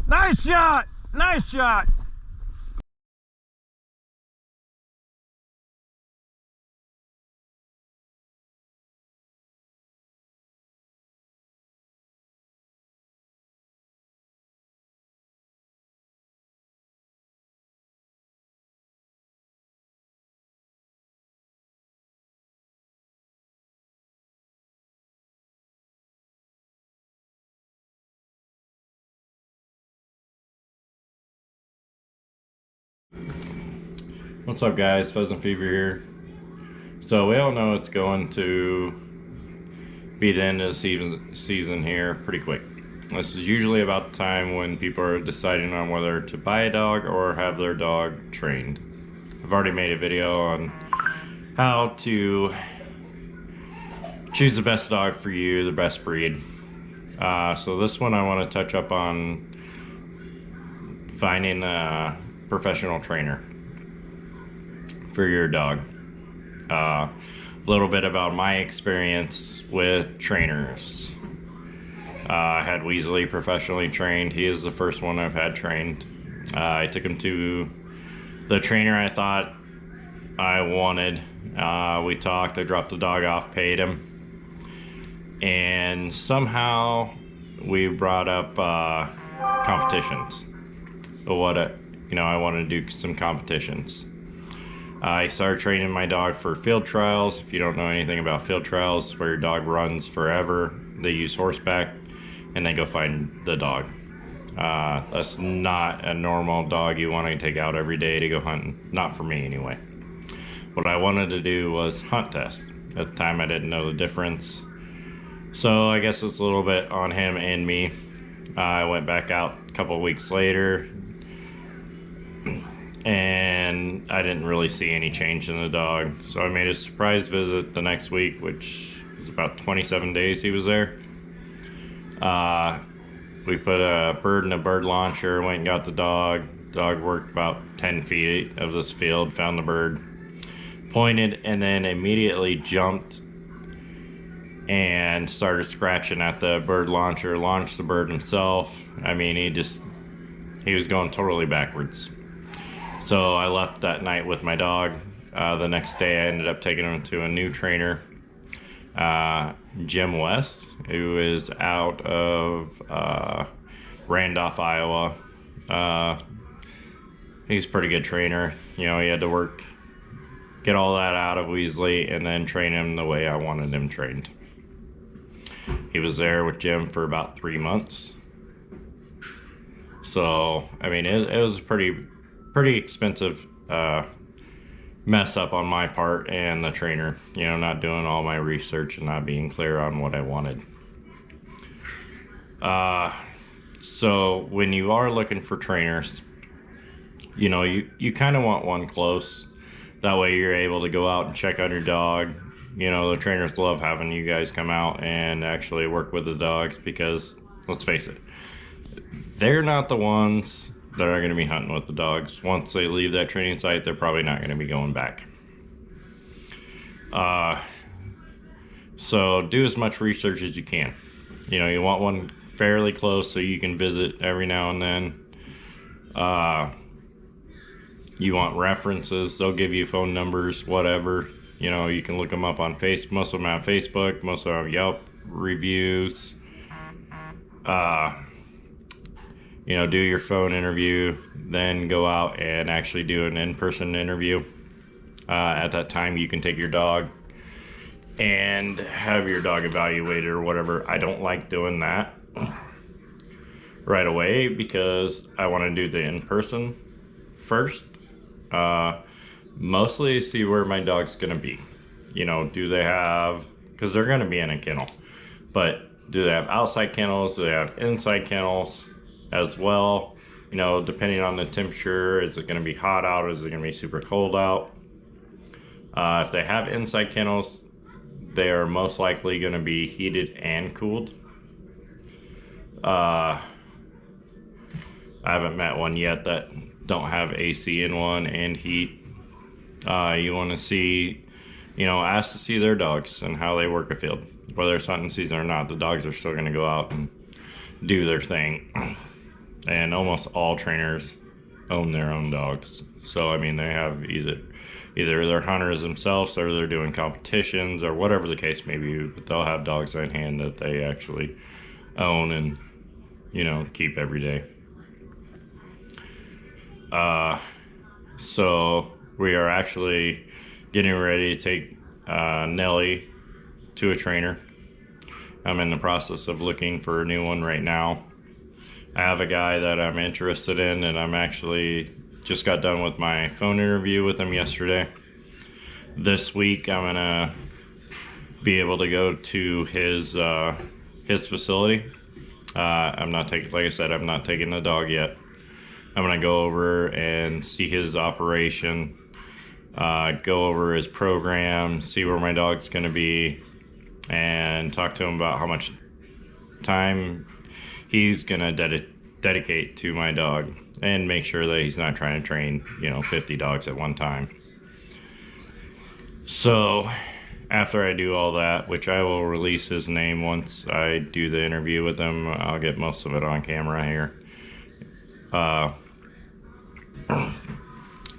Nice shot! Nice shot! What's up, guys? Pheasant Fever here. So we all know it's going to be the end of the season here pretty quick. This is usually about the time when people are deciding on whether to buy a dog or have their dog trained. I've already made a video on how to choose the best dog for you, the best breed. So this one I want to touch up on finding a professional trainer for your dog. A little bit about my experience with trainers. I had Weasley professionally trained. He is the first one I've had trained. I took him to the trainer I thought I wanted. We talked, I dropped the dog off, paid him, and somehow we brought up competitions. I wanted to do some competitions. I started training my dog for field trials. If you don't know anything about field trials, where your dog runs forever, they use horseback and they go find the dog. That's not a normal dog you want to take out every day to go hunting. Not for me anyway. What I wanted to do was hunt test. At the time I didn't know the difference. So I guess it's a little bit on him and me. I went back out a couple of weeks later, and I didn't really see any change in the dog. So I made a surprise visit the next week, which was about 27 days he was there. We put a bird in a bird launcher, went and got the dog. Dog worked about 10 feet of this field, found the bird, pointed, and then immediately jumped and started scratching at the bird launcher, launched the bird himself. I mean, he was going totally backwards. So I left that night with my dog. The next day I ended up taking him to a new trainer, Jim West, who is out of Randolph, Iowa. He's a pretty good trainer. You know, he had to get all that out of Weasley and then train him the way I wanted him trained. He was there with Jim for about 3 months. So, I mean, it was a pretty expensive mess up on my part and the trainer, you know, not doing all my research and not being clear on what I wanted. So when you are looking for trainers, you know, you kind of want one close. That way you're able to go out and check on your dog. You know, the trainers love having you guys come out and actually work with the dogs because, let's face it, they're not the ones that are going to be hunting with the dogs. Once they leave that training site, they're probably not going to be going back. So do as much research as you can. You know, you want one fairly close so you can visit every now and then. You want references. They'll give you phone numbers, whatever. You know, you can look them up on Facebook. Most of them have Facebook. Most of them have Yelp reviews. You know, do your phone interview, then go out and actually do an in-person interview. At that time, you can take your dog and have your dog evaluated or whatever. I don't like doing that right away because I want to do the in-person first. Mostly see where my dog's going to be. You know, do they have, because they're going to be in a kennel, but do they have outside kennels? Do they have inside kennels as well? You know, depending on the temperature, is it going to be hot out? Is it going to be super cold out? If they have inside kennels, they are most likely going to be heated and cooled. I haven't met one yet that don't have AC in one and heat. You want to see, you know, ask to see their dogs and how they work a field. Whether it's hunting season or not, the dogs are still going to go out and do their thing. and almost all trainers own their own dogs. So I mean, they have either they're hunters themselves, or they're doing competitions, or whatever the case may be, but they'll have dogs in hand that they actually own and, you know, keep every day. So we are actually getting ready to take Nellie to a trainer. I'm in the process of looking for a new one right now. I have a guy that I'm interested in, and I'm actually just got done with my phone interview with him yesterday. This week I'm gonna be able to go to his facility. I'm not taking, like I said, I'm not taking the dog yet. I'm gonna go over and see his operation, go over his program, see where my dog's gonna be, and talk to him about how much time he's gonna dedicate to my dog, and make sure that he's not trying to train, you know, 50 dogs at one time. So after I do all that, which I will release his name once I do the interview with him, I'll get most of it on camera here.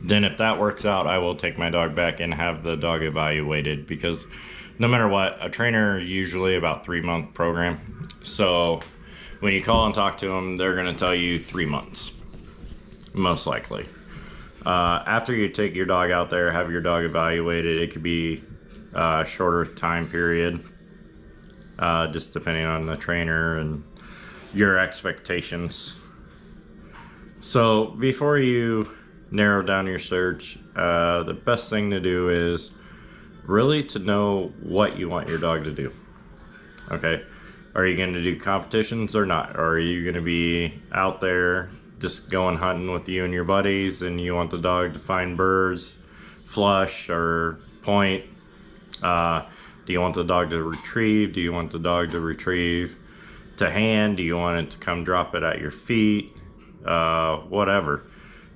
Then if that works out, I will take my dog back and have the dog evaluated, because no matter what, a trainer usually about 3-month program. So when you call and talk to them, they're going to tell you 3 months, most likely. After you take your dog out there, have your dog evaluated, it could be a shorter time period, just depending on the trainer and your expectations. So before you narrow down your search, the best thing to do is really to know what you want your dog to do. Okay, are you going to do competitions or not? Or are you going to be out there just going hunting with you and your buddies, and you want the dog to find birds, flush, or point? Do you want the dog to retrieve? Do you want the dog to retrieve to hand? Do you want it to come drop it at your feet? Whatever.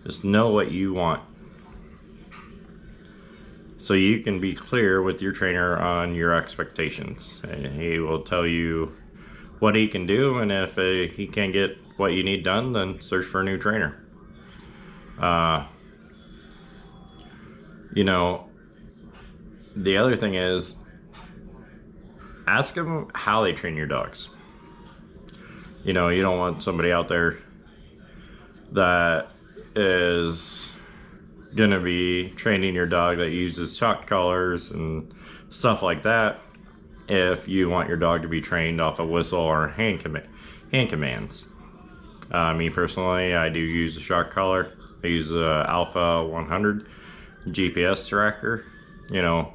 Just know what you want, so you can be clear with your trainer on your expectations, and he will tell you what he can do, and if he can't get what you need done, then search for a new trainer. You know, the other thing is, ask them how they train your dogs. You know, you don't want somebody out there that is gonna be training your dog that uses shock collars and stuff like that if you want your dog to be trained off a whistle or hand commands. Me personally, I do use a shock collar. I use a Alpha 100 GPS tracker. You know,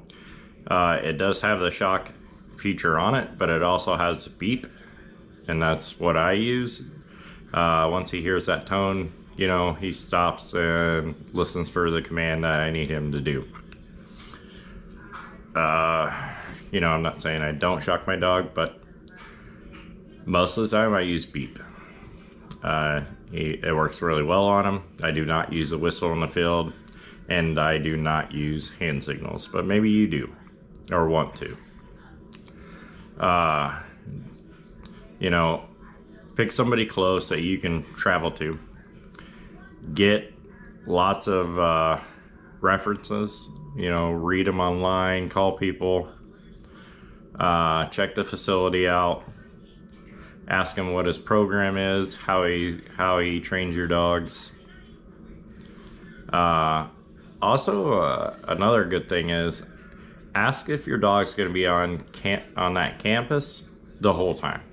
it does have the shock feature on it, but it also has a beep, and that's what I use. Once he hears that tone, you know, he stops and listens for the command that I need him to do. You know, I'm not saying I don't shock my dog, but most of the time I use beep. It works really well on him. I do not use a whistle in the field, and I do not use hand signals, but maybe you do, or want to. You know, pick somebody close that you can travel to. Get lots of references, you know, read them online, call people, check the facility out, ask him what his program is, how he trains your dogs. Also, another good thing is, ask if your dog's going to be on that campus the whole time.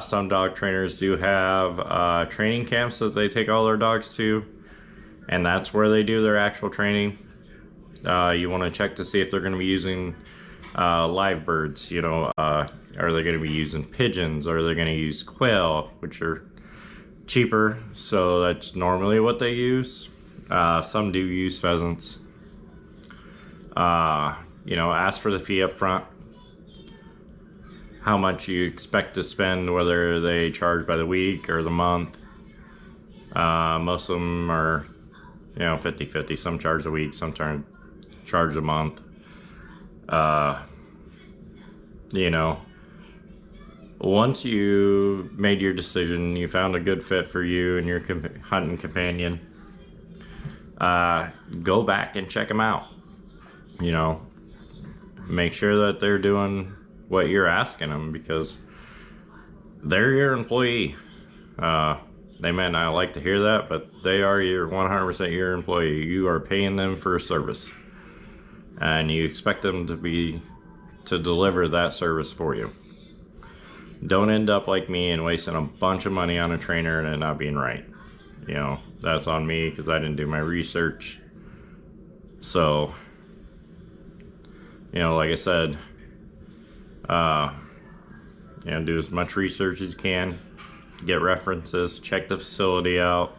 Some dog trainers do have training camps that they take all their dogs to, and that's where they do their actual training. You want to check to see if they're going to be using live birds. You know, are they going to be using pigeons? Are they going to use quail, which are cheaper? So that's normally what they use. Some do use pheasants. You know, ask for the fee up front. How much you expect to spend, whether they charge by the week or the month. Most of them are, you know, 50-50. Some charge a week, some charge a month. You know, once you made your decision, you found a good fit for you and your hunting companion, go back and check them out. You know, make sure that they're doing what you're asking them, because they're your employee. They may not like to hear that, but they are your 100% your employee. You are paying them for a service, and you expect them to deliver that service for you. Don't end up like me and wasting a bunch of money on a trainer and it not being right. You know, that's on me because I didn't do my research. So, you know, like I said, you know, do as much research as you can, get references, check the facility out.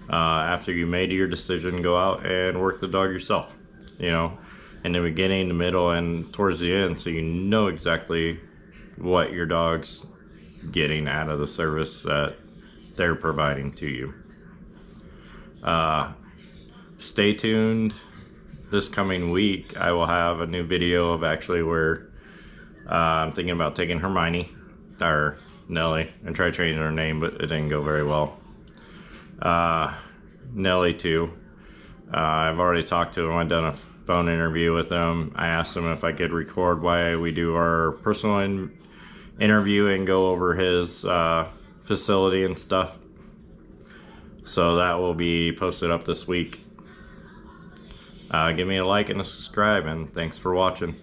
After you made your decision, go out and work the dog yourself, you know, in the beginning, the middle, and towards the end, so you know exactly what your dog's getting out of the service that they're providing to you. Stay tuned. This coming week, I will have a new video of actually where I'm thinking about taking Hermione, or Nellie, and try changing her name, but it didn't go very well. Nellie too. I've already talked to him. I've done a phone interview with him. I asked him if I could record while we do our personal interview and go over his facility and stuff. So that will be posted up this week. Give me a like and a subscribe, and thanks for watching.